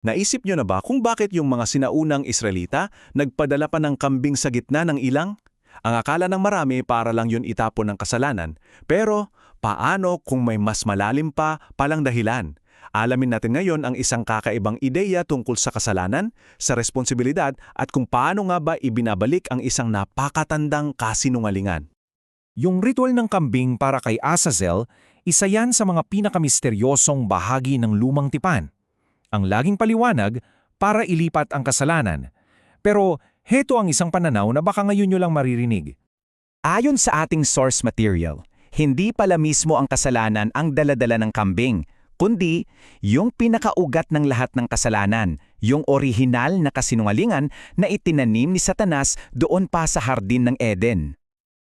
Naisip nyo na ba kung bakit yung mga sinaunang Israelita nagpadala pa ng kambing sa gitna ng ilang? Ang akala ng marami para lang yun itapon ng kasalanan. Pero paano kung may mas malalim pa palang dahilan? Alamin natin ngayon ang isang kakaibang ideya tungkol sa kasalanan, sa responsibilidad at kung paano nga ba ibinabalik ang isang napakatandang kasinungalingan. Yung ritual ng kambing para kay Azazel, isa yan sa mga pinakamisteryosong bahagi ng lumang tipan. Ang laging paliwanag para ilipat ang kasalanan. Pero heto ang isang pananaw na baka ngayon nyo lang maririnig. Ayon sa ating source material, hindi pala mismo ang kasalanan ang daladala ng kambing, kundi yung pinakaugat ng lahat ng kasalanan, yung orihinal na kasinungalingan na itinanim ni Satanas doon pa sa hardin ng Eden.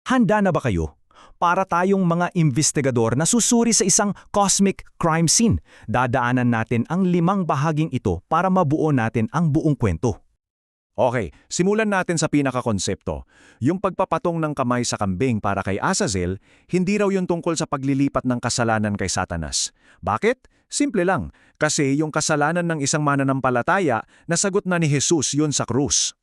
Handa na ba kayo? Para tayong mga investigador na susuri sa isang cosmic crime scene, dadaanan natin ang 5 bahaging ito para mabuo natin ang buong kwento. Okay, simulan natin sa pinakakonsepto. Yung pagpapatong ng kamay sa kambing para kay Azazel, hindi raw yun tungkol sa paglilipat ng kasalanan kay Satanas. Bakit? Simple lang, kasi yung kasalanan ng isang mananampalataya, nasagot na ni Jesus yun sa krus.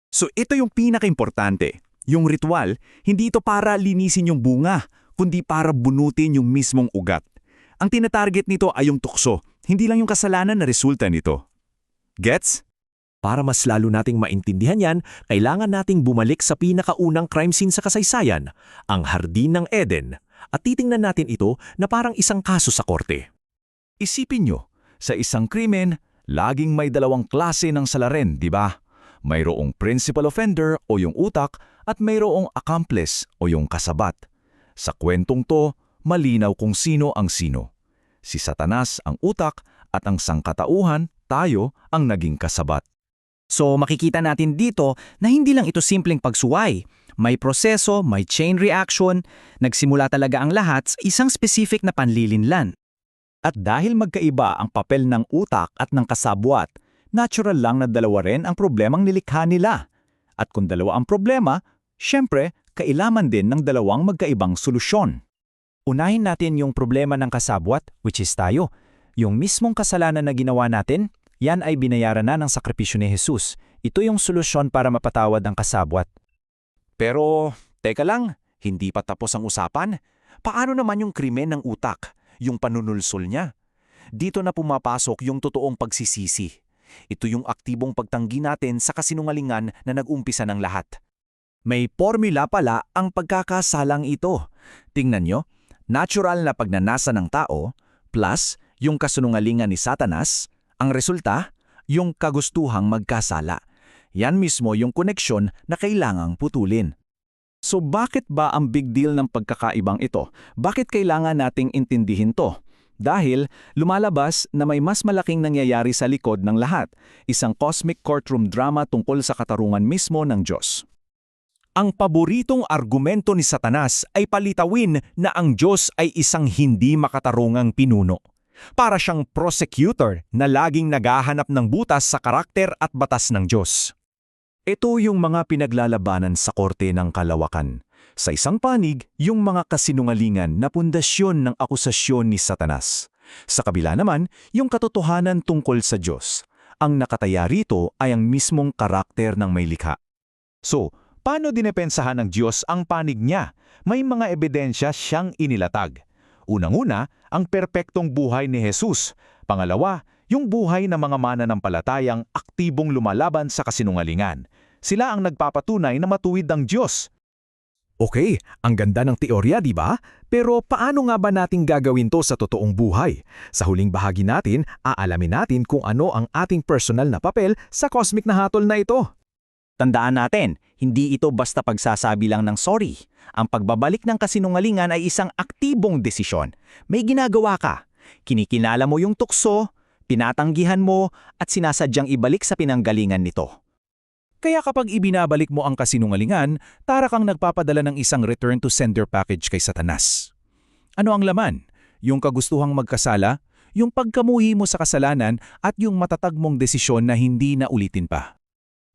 So ito yung pinakaimportante. Yung ritual, hindi ito para linisin yung bunga, kundi para bunutin yung mismong ugat. Ang tinatarget nito ay yung tukso, hindi lang yung kasalanan na resulta nito. Gets? Para mas lalo nating maintindihan yan, kailangan nating bumalik sa pinakaunang crime scene sa kasaysayan, ang Hardin ng Eden, at titingnan natin ito na parang isang kaso sa korte. Isipin nyo, sa isang krimen, laging may 2 klase ng salarin, di ba? Mayroong principal offender o yung utak at mayroong accomplice o yung kasabat. Sa kwentong to, malinaw kung sino ang sino. Si Satanas ang utak at ang sangkatauhan, tayo, ang naging kasabat. So makikita natin dito na hindi lang ito simpleng pagsuway. May proseso, may chain reaction, nagsimula talaga ang lahat sa isang specific na panlilinlan. At dahil magkaiba ang papel ng utak at ng kasabwat, natural lang na dalawa rin ang problemang nilikha nila. At kung dalawa ang problema, syempre, kailangan din ng 2 magkaibang solusyon. Unahin natin yung problema ng kasabwat, which is tayo. Yung mismong kasalanan na ginawa natin, yan ay binayaran na ng sakripisyo ni Jesus. Ito yung solusyon para mapatawad ang kasabwat. Pero, teka lang, hindi pa tapos ang usapan. Paano naman yung krimen ng utak, yung panunulsol niya? Dito na pumapasok yung totoong pagsisisi. Ito yung aktibong pagtanggi natin sa kasinungalingan na nag-umpisa ng lahat. May formula pala ang pagkakasalang ito. Tingnan nyo, natural na pagnanasa ng tao plus yung kasinungalingan ni Satanas, ang resulta, yung kagustuhang magkasala. Yan mismo yung koneksyon na kailangang putulin. So bakit ba ang big deal ng pagkakaibang ito? Bakit kailangan nating intindihin to? Dahil lumalabas na may mas malaking nangyayari sa likod ng lahat, isang cosmic courtroom drama tungkol sa katarungan mismo ng Diyos. Ang paboritong argumento ni Satanas ay palitawin na ang Diyos ay isang hindi makatarungang pinuno. Para siyang prosecutor na laging naghahanap ng butas sa karakter at batas ng Diyos. Ito yung mga pinaglalabanan sa korte ng kalawakan. Sa isang panig, yung mga kasinungalingan na pundasyon ng akusasyon ni Satanas. Sa kabila naman, yung katotohanan tungkol sa Diyos. Ang nakataya rito ay ang mismong karakter ng may likha. So, paano dinepensahan ng Diyos ang panig niya? May mga ebidensya siyang inilatag. Unang-una, ang perpektong buhay ni Jesus. Pangalawa, yung buhay ng mga mananampalatayang aktibong lumalaban sa kasinungalingan. Sila ang nagpapatunay na matuwid ang Diyos. Okay, ang ganda ng teorya, di ba? Pero paano nga ba natin gagawin to sa totoong buhay? Sa huling bahagi natin, aalamin natin kung ano ang ating personal na papel sa cosmic na hatol na ito. Tandaan natin, hindi ito basta pagsasabi lang ng sorry. Ang pagbabalik ng kasinungalingan ay isang aktibong desisyon. May ginagawa ka. Kinikilala mo yung tukso, tinatanggihan mo, at sinasadyang ibalik sa pinanggalingan nito. Kaya kapag ibinabalik mo ang kasinungalingan, tara kang nagpapadala ng isang return to sender package kay Satanas. Ano ang laman? Yung kagustuhang magkasala, yung pagkamuhi mo sa kasalanan at yung matatag mong desisyon na hindi na ulitin pa.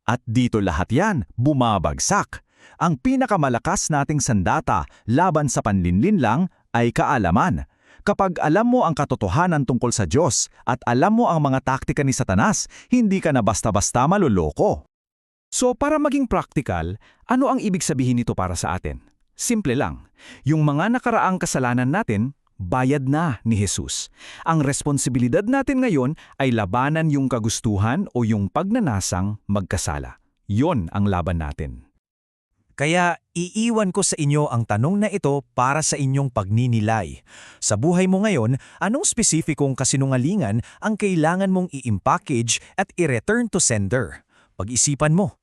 At dito lahat yan, bumabagsak. Ang pinakamalakas nating sandata laban sa panlinlinlang ay kaalaman. Kapag alam mo ang katotohanan tungkol sa Diyos at alam mo ang mga taktika ni Satanas, hindi ka na basta-basta maluloko. So para maging practical, ano ang ibig sabihin nito para sa atin? Simple lang. Yung mga nakaraang kasalanan natin, bayad na ni Jesus. Ang responsibilidad natin ngayon ay labanan yung kagustuhan o yung pagnanasang magkasala. Yon ang laban natin. Kaya iiwan ko sa inyo ang tanong na ito para sa inyong pagninilay. Sa buhay mo ngayon, anong spesipikong kasinungalingan ang kailangan mong i-package at i-return to sender? Pag-isipan mo.